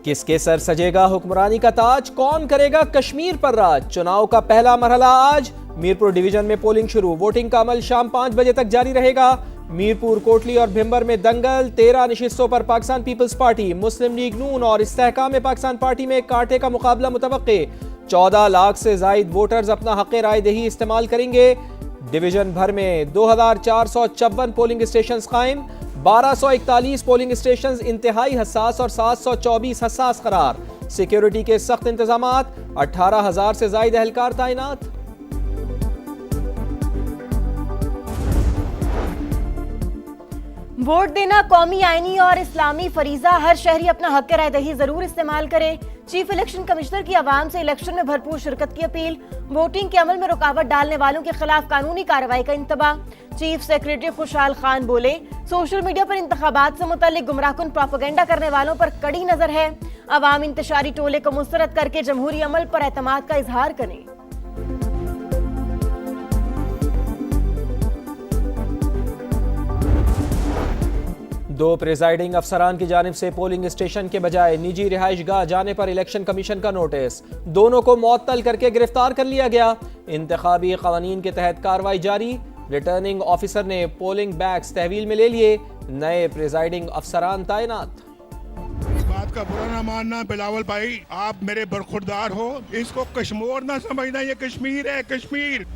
किसके सर सजेगा हुक्मरानी का ताज, कौन करेगा कश्मीर पर राज। चुनाव का पहला मरहला आज। मीरपुर डिवीजन में पोलिंग शुरू। वोटिंग का अमल शाम 5 बजे तक जारी रहेगा। मीरपुर, कोटली और भिंबर में दंगल। 13 नशिस्तों पर पाकिस्तान पीपल्स पार्टी, मुस्लिम लीग नून और इस्तेहकाम में पाकिस्तान पार्टी में कांटे का मुकाबला मुतवक्के। 14 लाख से जायद वोटर्स अपना हक राय दही इस्तेमाल करेंगे। डिवीजन भर में 2454 पोलिंग स्टेशन कायम। 1241 पोलिंग स्टेशन इंतहाई हसास और 724 हसास करार। सिक्योरिटी के सख्त इंतजामात। 18,000 से जायद एहलकार तैनात। वोट देना कौमी, आईनी और इस्लामी फरीजा। हर शहरी अपना हक राय दही जरूर इस्तेमाल करे। चीफ इलेक्शन कमिश्नर की आवाम से इलेक्शन में भरपूर शिरकत की अपील। वोटिंग के अमल में रुकावट डालने वालों के खिलाफ कानूनी कार्रवाई का इंतबाह। चीफ सेक्रेटरी खुशहाल खान बोले, सोशल मीडिया पर इंतखाबात से मुतालिक गुमराहकुन प्रोपेगेंडा करने वालों पर कड़ी नजर है। अवाम इंतशारी टोले को मुस्तरद करके जमहूरी अमल पर एतमाद का इजहार करें। दो प्रिजाइडिंग अफसरान की जानिब से पोलिंग स्टेशन के बजाय निजी रिहाइश गाह जाने पर इलेक्शन कमीशन का नोटिस। दोनों को मुअत्तल करके गिरफ्तार कर लिया गया। इंतखाबी कवानीन के तहत कार्रवाई जारी। रिटर्निंग ऑफिसर ने पोलिंग बैग्स तहवील में ले लिए। नए प्रिजाइडिंग अफसरान तैनात। इस बात का बुरा ना मानना बिलावल भाई, आप मेरे बरखुरदार हो। इसको कश्मीर ना समझना, ये कश्मीर है, कश्मीर।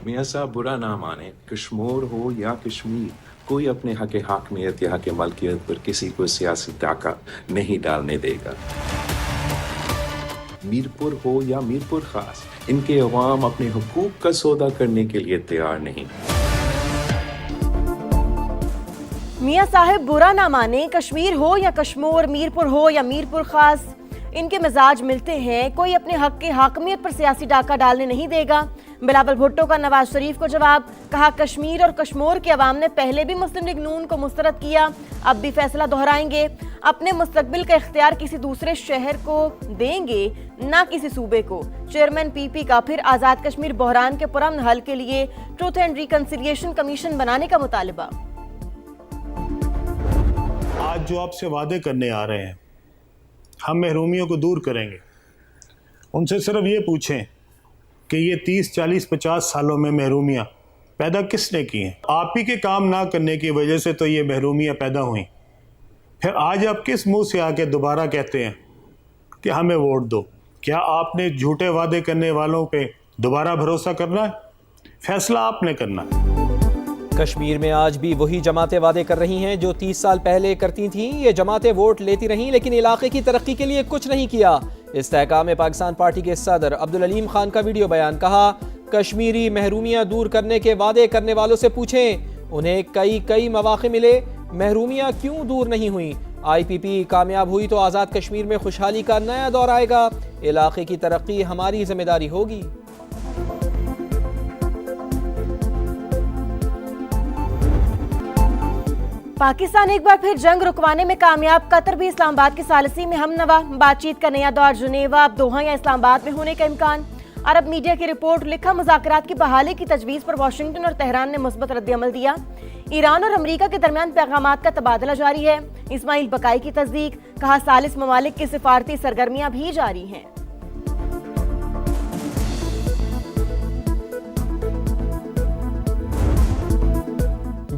मियाँ साहब बुरा ना माने, कश्मीर हो या कश्मीर, कोई अपने हक हाकमियत या हक मलकियत पर किसी को सियासी डाका नहीं डालने देगा। मीरपुर हो या मीरपुर खास, इनके अवाम अपने हुकूक का सौदा करने के लिए तैयार नहीं। मियाँ साहिब बुरा ना माने, कश्मीर हो या कश्मीर, मीरपुर हो या मीरपुर खास, इनके मिजाज मिलते हैं। कोई अपने हक की हाकमियत पर सियासी डाका डालने नहीं देगा। बिलावल भुट्टो का नवाज शरीफ को जवाब। कहा, कश्मीर और कश्मीर के अवाम ने पहले भी मुस्लिम लीग नून को मुस्तरद किया, अब भी फैसला दोहराएंगे। अपने मुस्तकबिल का इख्तियार किसी दूसरे शहर को देंगे, ना किसी सूबे को। चेयरमैन पीपी का फिर आजाद कश्मीर बहरान के पुरअमन हल के लिए ट्रूथ एंड रिकंसिलिएशन कमीशन बनाने का मुतालबा। आज जो आपसे वादे करने आ रहे हैं, हम महरूमियों को दूर करेंगे। उनसे सिर्फ ये पूछें कि ये 30, 40, 50 सालों में महरूमियाँ पैदा किसने की हैं? आप ही के काम ना करने की वजह से तो ये महरूमियाँ पैदा हुई। फिर आज आप किस मुंह से आके दोबारा कहते हैं कि हमें वोट दो? क्या आपने झूठे वादे करने वालों पे दोबारा भरोसा करना है? फैसला आपने करना है। कश्मीर में आज भी वही जमातें वादे कर रही हैं जो 30 साल पहले करती थीं। ये जमातें वोट लेती रहीं लेकिन इलाके की तरक्की के लिए कुछ नहीं किया। इस्तेहकाम में पाकिस्तान पार्टी के सदर अब्दुल अलीम खान का वीडियो बयान। कहा, कश्मीरी महरूमियाँ दूर करने के वादे करने वालों से पूछें, उन्हें कई मौके मिले, महरूमियाँ क्यों दूर नहीं हुई? IPP कामयाब हुई तो आज़ाद कश्मीर में खुशहाली का नया दौर आएगा। इलाके की तरक्की हमारी जिम्मेदारी होगी। पाकिस्तान एक बार फिर जंग रुकवाने में कामयाब। कतर भी इस्लामाबाद की सालिसी में हमनवा। बातचीत का नया दौर जुनेवा, अब दोहा या इस्लामाबाद में होने का इम्कान। अरब मीडिया की रिपोर्ट। लिखा, मुज़ाकरात की बहाली की तजवीज़ पर वाशिंगटन और तेहरान ने मुस्बत रद्द-ए-अमल दिया। ईरान और अमरीका के दरमियान पैगामात का तबादला जारी है। इस्माइल बकाई की तस्दीक। कहा, सालिस ममालिक की सिफारती सरगर्मियां भी जारी हैं।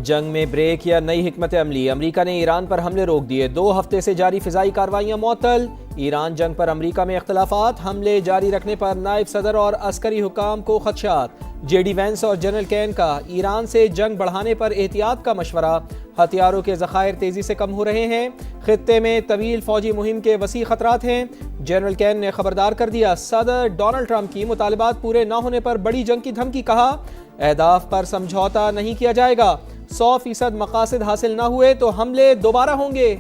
जंग में ब्रेक या नई हिकमत अमली। अमरीका ने ईरान पर हमले रोक दिए। 2 हफ्ते से जारी फिजाई कार्रवाइयां मुअत्तल। ईरान जंग पर अमरीका में इख्तलाफात। हमले जारी रखने पर नायब सदर और अस्करी हुकाम को खदशात। JD वैंस और जनरल कैन का ईरान से जंग बढ़ाने पर एहतियात का मशवरा। हथियारों के ज़खायर तेजी से कम हो रहे हैं। खित्ते में तवील फौजी मुहिम के वसी खतरात हैं। जनरल कैन ने खबरदार कर दिया, सदर डोनाल्ड ट्रंप की मुतालिबात पूरे न होने पर बड़ी जंग की धमकी। कहा, अहदाफ पर समझौता नहीं किया जाएगा। 100% मकासद हासिल न हुए तो हमले दोबारा होंगे।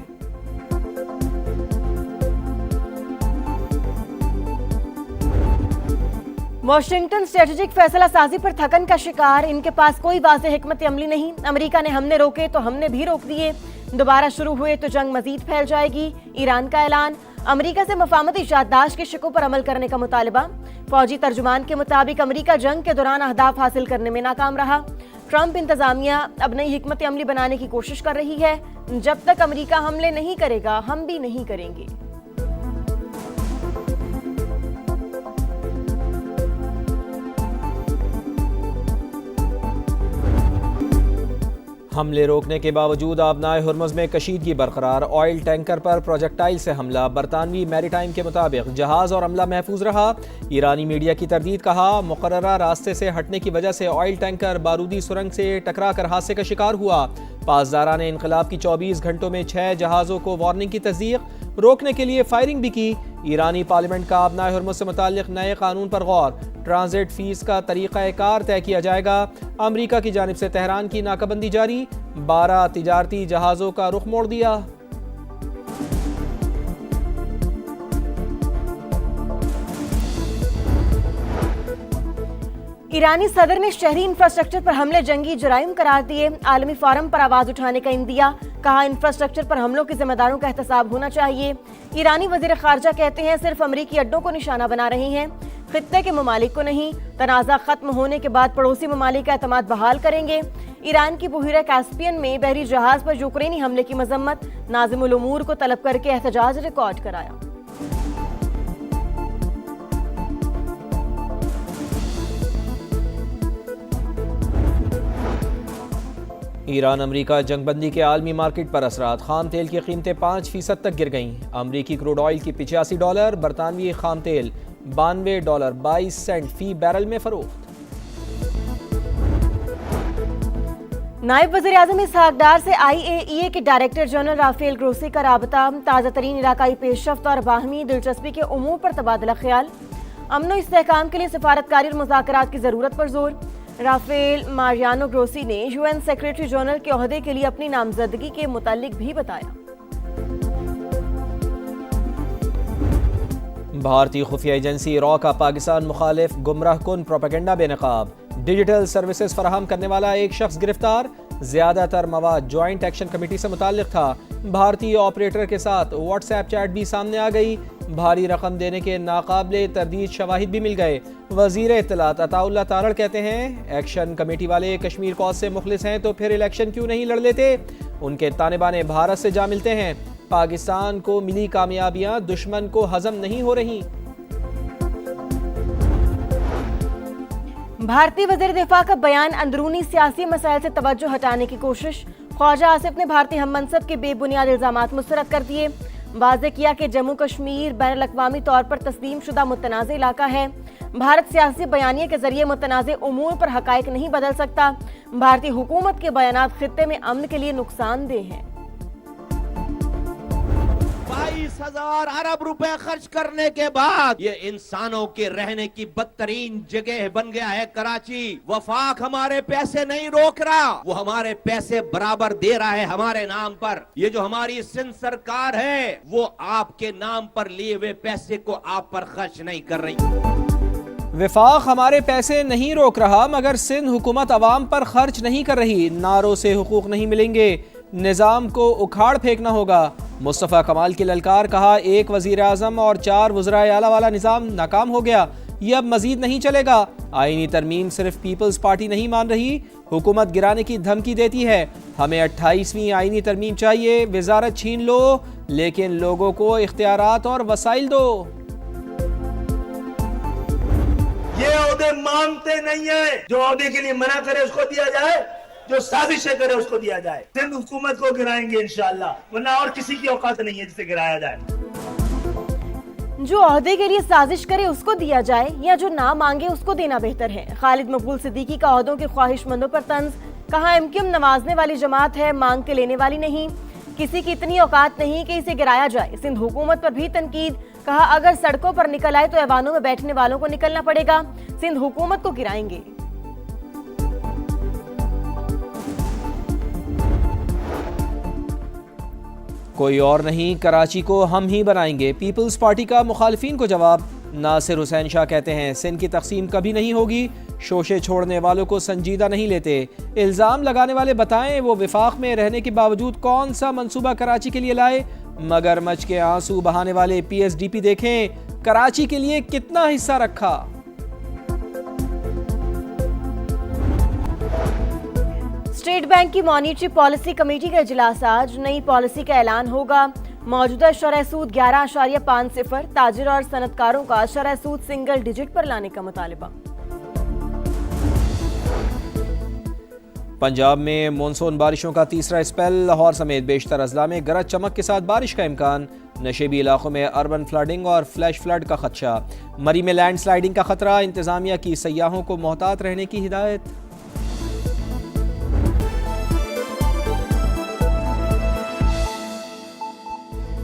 वाशिंगटन स्ट्रेटेजिक फैसला साजी पर थकन का शिकार। इनके पास कोई वाज़ेह हिकमत अमली नहीं। अमेरिका ने हमने रोके तो हमने भी रोक दिए। दोबारा शुरू हुए तो जंग मजीद फैल जाएगी। ईरान का ऐलान। अमेरिका से मफाहमती याददाश्त के शिकों पर अमल करने का मुतालबा। फौजी तर्जुमान के मुताबिक अमेरिका जंग के दौरान अहदाफ हासिल करने में नाकाम रहा। ट्रंप इंतजामिया अब नई हिकमत अमली बनाने की कोशिश कर रही है। जब तक अमेरिका हमले नहीं करेगा, हम भी नहीं करेंगे। हमले रोकने के बावजूद आबनाए हुर्मुज़ में कशीदगी बरकरार। ऑयल टैंकर पर प्रोजेक्टाइल से हमला। बरतानवी मैरीटाइम के मुताबिक जहाज़ और अमला महफूज रहा। ईरानी मीडिया की तरदीद। कहा, मुकर्ररा रास्ते से हटने की वजह से ऑयल टैंकर बारूदी सुरंग से टकरा कर हादसे का शिकार हुआ। पासदारान इनकलाब की 24 घंटों में 6 जहाज़ों को वार्निंग की तस्दीक। रोकने के लिए फायरिंग भी की। ईरानी पार्लियामेंट का आबनाए हुर्मुज़ से मुताल्लिक नए कानून पर गौर। ट्रांजिट फीस का तरीक़ाकार तय किया जाएगा। अमरीका की जानिब से तेहरान की नाकाबंदी जारी। 12 तिजारती जहाज़ों का रुख मोड़ दिया। ईरानी सदर ने शहरी इंफ्रास्ट्रक्चर पर हमले जंगी जराइम करार दिए। आलमी फोरम पर आवाज उठाने का इंदिया। कहा, इंफ्रास्ट्रक्चर पर हमलों के जिम्मेदारों का एहतसाब होना चाहिए। ईरानी वजीर खारजा कहते हैं, सिर्फ अमरीकी अड्डों को निशाना बना रहे हैं, खित्ते के ममालिक को नहीं। तनाज़ा खत्म होने के बाद पड़ोसी ममालिक का एतमाद बहाल करेंगे। ईरान की बहीरा कैस्पियन में बहरी जहाज पर यूक्रेनी हमले की मजम्मत। नाज़िमुल उमूर को तलब करके एहतजाज रिकॉर्ड कराया। ईरान अमरीका जंगबंदी के आलमी मार्केट पर असरात। खाम तेल की कीमतें 5% तक गिर गईं। अमरीकी क्रूड ऑयल की $85, बरतानवी खाम तेल $92.22 फी बैरल में फरोख्त। नायब वज़ीर आज़म इसहाक डार से IAEA के डायरेक्टर जनरल राफेल ग्रोसी का राबता। ताज़ा तरीन इलाकाई पेशरफ्त और बाहमी दिलचस्पी के उमूर पर तबादला ख्याल। अमन और इस्तेहकाम के लिए सफारतकारी और मुज़ाकरात की ज़रूरत पर जोर। राफेल मारियानो ग्रोसी ने UN सेक्रेटरी जनरल के ओहदे के लिए अपनी नामजदगी के मुतालिक भी बताया। भारतीय खुफिया एजेंसी रॉ का पाकिस्तान मुखालिफ गुमराह कुन प्रोपेगेंडा बेनकाब। डिजिटल सर्विसेज फराहम करने वाला एक शख्स गिरफ्तार। ज्यादातर मवाद ज्वाइंट एक्शन कमेटी से मुताल्लिक था। भारतीय ऑपरेटर के साथ व्हाट्सएप चैट भी सामने आ गई। भारी रकम देने के नाकाबिले तरदीद शवाहिद भी मिल गए। वजीर इत्तलात अताउल्लाह तारड़ कहते हैं, एक्शन कमेटी वाले कश्मीर कॉज से मुखलिस हैं तो फिर इलेक्शन क्यों नहीं लड़ लेते। उनके ताने बाने भारत से जा मिलते हैं। पाकिस्तान को मिली कामयाबियां दुश्मन को हजम नहीं हो रही। भारतीय वज़ीर दिफा का बयान अंदरूनी सियासी मसाइल से तवज्जो हटाने की कोशिश। ख्वाजा आसिफ ने भारतीय हम मनसब के बेबुनियाद इल्जामात मुस्तरद कर दिए। वाज़ेह किया कि जम्मू कश्मीर बैनुल-अक़वामी तौर पर तस्लीम शुदा मुतनाज़ इलाका है। भारत सियासी बयानिए के जरिए मुतनाज़ उमूर पर हक़ाइक़ नहीं बदल सकता। भारतीय हुकूमत के बयानात खित्ते में अमन के लिए नुकसानदेह हैं। 22,000 अरब रुपए खर्च करने के बाद ये इंसानों के रहने की बदतरीन जगह बन गया है कराची। वफाक हमारे पैसे नहीं रोक रहा, वो हमारे पैसे बराबर दे रहा है हमारे नाम पर। ये जो हमारी सिंध सरकार है वो आपके नाम पर लिए हुए पैसे को आप पर खर्च नहीं कर रही। विफाक हमारे पैसे नहीं रोक रहा मगर सिंध हुकूमत अवाम पर खर्च नहीं कर रही। नारों से हुकूक नहीं मिलेंगे, निज़ाम को उखाड़ फेंकना होगा। मुस्तफ़ा कमाल की ललकार। कहा, एक वज़ीर आज़म और 4 वज़राए आला वाला निज़ाम नाकाम हो गया, ये अब मजीद नहीं चलेगा। आईनी तरमीम सिर्फ पीपल्स पार्टी नहीं मान रही, हुकूमत गिराने की धमकी देती है। हमें 28वीं आईनी तरमीम चाहिए। वजारत छीन लो लेकिन लोगों को इख्तियारात और वसाइल दो। ये ओहदे मांगते नहीं है, जो ओहदे के लिए मना करे उसको दिया जाए, जो साजिशें करे उसको दिया जाए। सिंध हुकूमत को गिराएंगे इंशाअल्लाह, वरना और किसी की औकात नहीं है जिसे गिराया जाए। जो ओहदे के लिए साजिश करे उसको दिया जाए या जो ना मांगे उसको देना बेहतर है। खालिद मकबूल सिद्दीकी का ओहदों के ख्वाहिशमंदों पर तंज। कहा, MQM नवाजने वाली जमात है, मांग के लेने वाली नहीं। किसी की इतनी औकात नहीं कि इसे गिराया जाए। सिंध हुकूमत पर भी तनकीद। कहा, अगर सड़कों पर निकल आए तो ऐवानों में बैठने वालों को निकलना पड़ेगा। सिंध हुकूमत को गिराएंगे। कोई और नहीं, कराची को हम ही बनाएंगे। पीपल्स पार्टी का मुखालिफिन को जवाब। नासिर हुसैन शाह कहते हैं, सिंध की तकसीम कभी नहीं होगी। शोशे छोड़ने वालों को संजीदा नहीं लेते। इल्ज़ाम लगाने वाले बताएं वो विफाक में रहने के बावजूद कौन सा मंसूबा कराची के लिए लाए। मगरमच्छ के आंसू बहाने वाले PSDP देखें कराची के लिए कितना हिस्सा रखा। स्टेट बैंक की मॉनिटरी पॉलिसी कमेटी का इजलास आज। नई पॉलिसी का ऐलान होगा। मौजूदा शरह सूद 11.50, ताजिर और सनतकारों का शरह सूद सिंगल डिजिट पर लाने का मुतालिबा। पंजाब में मानसून बारिशों का तीसरा स्पेल, लाहौर समेत बेशतर अजला में गरज चमक के साथ बारिश का इम्कान। नशेबी इलाकों में अर्बन फ्लडिंग और फ्लैश फ्लड का खदशा। मरी में लैंड स्लाइडिंग का खतरा, इंतजामिया की सयाहों को मोहतात रहने की हिदायत।